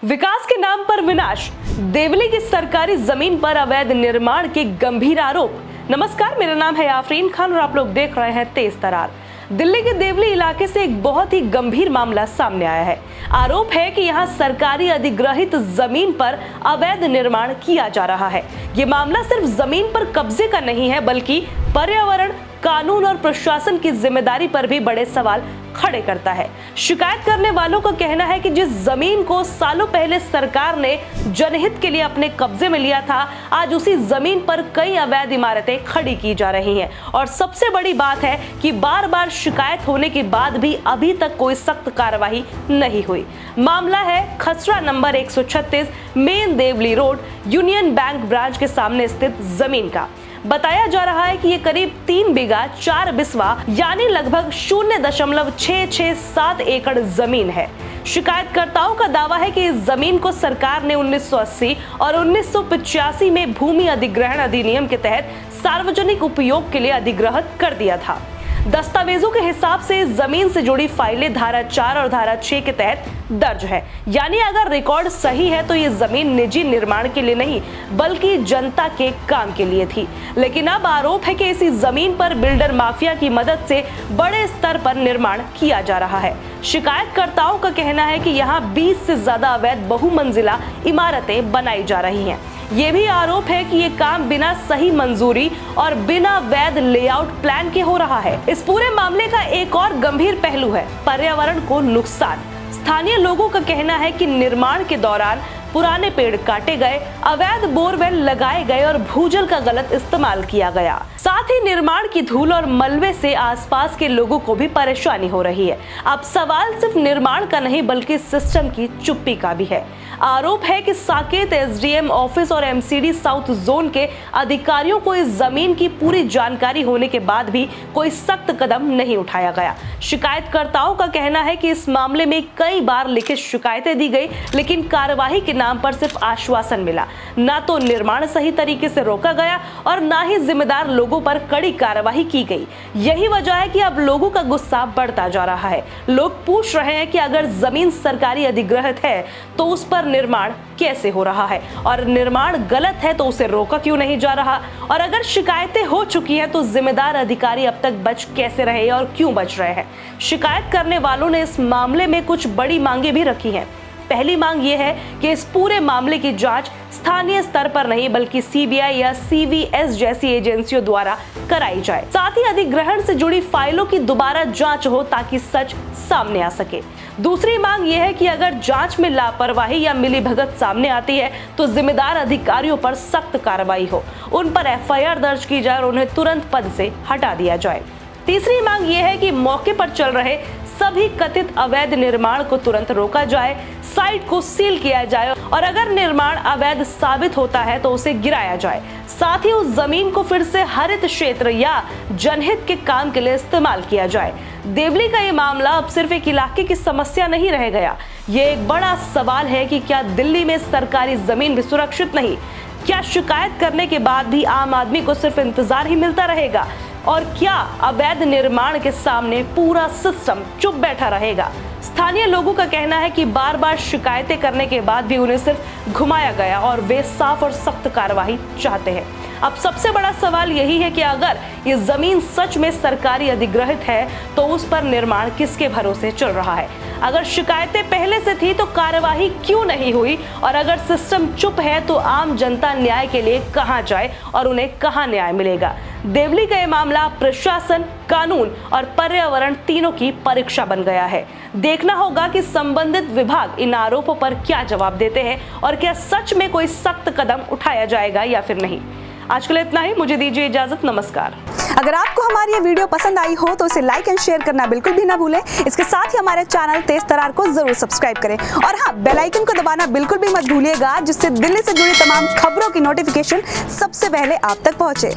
विकास के नाम पर विनाश, देवली की सरकारी जमीन पर अवैध निर्माण के गंभीर आरोप। नमस्कार, मेरा नाम है आफरीन खान और आप लोग देख रहे हैं तेज तरार। दिल्ली के देवली इलाके से एक बहुत ही गंभीर मामला सामने आया है। आरोप है कि यहां सरकारी अधिग्रहित जमीन पर अवैध निर्माण किया जा रहा है। ये मामला सिर्फ जमीन पर कब्जे का नहीं है, बल्कि पर्यावरण, कानून और प्रशासन की जिम्मेदारी पर भी बड़े सवाल खड़े करता है। शिकायत करने वालों का कहना है कि जिस जमीन को सालों पहले सरकार ने जनहित के लिए अपने कब्जे में लिया था, आज उसी जमीन पर कई अवैध इमारतें खड़ी की जा रही हैं। और सबसे बड़ी बात है कि बार बार शिकायत होने के बाद भी अभी तक कोई सख्त कार्रवाई नहीं हुई। मामला है खसरा number 136 main Deoli road, union bank branch के सामने स्थित जमीन का। बताया जा रहा है कि ये करीब 3 बीघा 4 बिस्वा यानी लगभग 0.667 एकड़ जमीन है। शिकायतकर्ताओं का दावा है कि इस जमीन को सरकार ने 1980 और 1985 में भूमि अधिग्रहण अधिनियम के तहत सार्वजनिक उपयोग के लिए अधिग्रहित कर दिया था। दस्तावेजों के हिसाब से इस जमीन से जुड़ी फाइलें धारा 4 और धारा 6 के तहत दर्ज है। यानी अगर रिकॉर्ड सही है तो ये जमीन निजी निर्माण के लिए नहीं बल्कि जनता के काम के लिए थी। लेकिन अब आरोप है कि इसी जमीन पर बिल्डर माफिया की मदद से बड़े स्तर पर निर्माण किया जा रहा है। शिकायतकर्ताओं का कहना है कि यहाँ 20 से ज्यादा अवैध बहुमंजिला इमारतें बनाई जा रही हैं। ये भी आरोप है कि ये काम बिना सही मंजूरी और बिना वैध लेआउट प्लान के हो रहा है। इस पूरे मामले का एक और गंभीर पहलू है पर्यावरण को नुकसान। स्थानीय लोगों का कहना है कि निर्माण के दौरान पुराने पेड़ काटे गए, अवैध बोरवेल लगाए गए और भूजल का गलत इस्तेमाल किया गया। साथ ही निर्माण की धूल और मलबे से आसपास के लोगों को भी परेशानी हो रही है। अब सवाल सिर्फ निर्माण का नहीं बल्कि सिस्टम की चुप्पी का भी है। आरोप है कि साकेत एसडीएम ऑफिस और एमसीडी साउथ जोन के अधिकारियों को इस जमीन की पूरी जानकारी होने के बाद भी कोई सख्त कदम नहीं उठाया गया। शिकायतकर्ताओं का कहना है कि इस मामले में कई बार लिखित शिकायतें दी गई, लेकिन कार्यवाही के नाम पर सिर्फ आश्वासन मिला। ना तो निर्माण सही तरीके से रोका गया और ना ही जिम्मेदार लोगों पर कड़ी कार्यवाही की गई। यही वजह है कि अब लोगों का गुस्सा बढ़ता जा रहा है। लोग पूछ रहे हैं कि अगर जमीन सरकारी अधिग्रहित है तो उस पर निर्माण कैसे हो रहा है, और निर्माण गलत है तो उसे रोका क्यों नहीं जा रहा, और अगर शिकायतें हो चुकी है तो जिम्मेदार अधिकारी अब तक बच कैसे रहे और क्यों बच रहे हैं। शिकायत करने वालों ने इस मामले में कुछ बड़ी मांगे भी रखी हैं। पहली मांग यह है कि इस पूरे मामले की जांच स्थानीय स्तर पर नहीं बल्कि सीबीआई या सीवीएस जैसी एजेंसियों द्वारा कराई जाए। साथ ही अधिग्रहण से जुड़ी फाइलों की दोबारा जांच हो ताकि सच सामने आ सके। दूसरी मांग यह है कि अगर जांच में लापरवाही या मिलीभगत सामने आती है तो जिम्मेदार अधिकारियों पर सख्त कार्रवाई हो, उन पर एफआईआर दर्ज की जाए और उन्हें तुरंत पद से हटा दिया जाए। तीसरी मांग यह है कि मौके पर चल रहे सभी कथित अवैध निर्माण को तुरंत रोका जाए, साइट को सील किया जाए और अगर निर्माण अवैध साबित होता है तो उसे गिराया जाए। साथ ही उस जमीन को फिर से हरित क्षेत्र या जनहित के काम के लिए इस्तेमाल किया जाए। देवली का ये मामला अब सिर्फ एक इलाके की समस्या नहीं रह गया। ये एक बड़ा सवाल है कि क्या दिल्ली में सरकारी जमीन भी सुरक्षित नहीं? क्या शिकायत करने के बाद भी आम आदमी को सिर्फ इंतजार ही मिलता रहेगा? और क्या अवैध निर्माण के सामने पूरा सिस्टम चुप बैठा रहेगा? स्थानीय लोगों का कहना है कि बार बार शिकायतें करने के बाद भी उन्हें सिर्फ घुमाया गया और वे साफ और सख्त कार्रवाई चाहते हैं। अब सबसे बड़ा सवाल यही है कि अगर ये जमीन सच में सरकारी अधिग्रहित है तो उस पर निर्माण किसके भरोसे चल रहा है? अगर शिकायतें पहले से थी तो कार्यवाही क्यों नहीं हुई? और अगर सिस्टम चुप है तो आम जनता न्याय के लिए कहां जाए और उन्हें कहां न्याय मिलेगा? देवली का ये मामला प्रशासन, कानून और पर्यावरण तीनों की परीक्षा बन गया है। देखना होगा कि संबंधित विभाग इन आरोपों पर क्या जवाब देते हैं और क्या सच में कोई सख्त कदम उठाया जाएगा या फिर नहीं। आज के लिए इतना ही, मुझे दीजिए इजाजत। नमस्कार। अगर आपको हमारी ये वीडियो पसंद आई हो तो इसे लाइक एंड शेयर करना बिल्कुल भी ना भूलें। इसके साथ ही हमारे चैनल तेज तरार को जरूर सब्सक्राइब करें और हाँ, बेल आइकन को दबाना बिल्कुल भी मत भूलिएगा, जिससे दिल्ली से जुड़ी तमाम खबरों की नोटिफिकेशन सबसे पहले आप तक पहुंचे।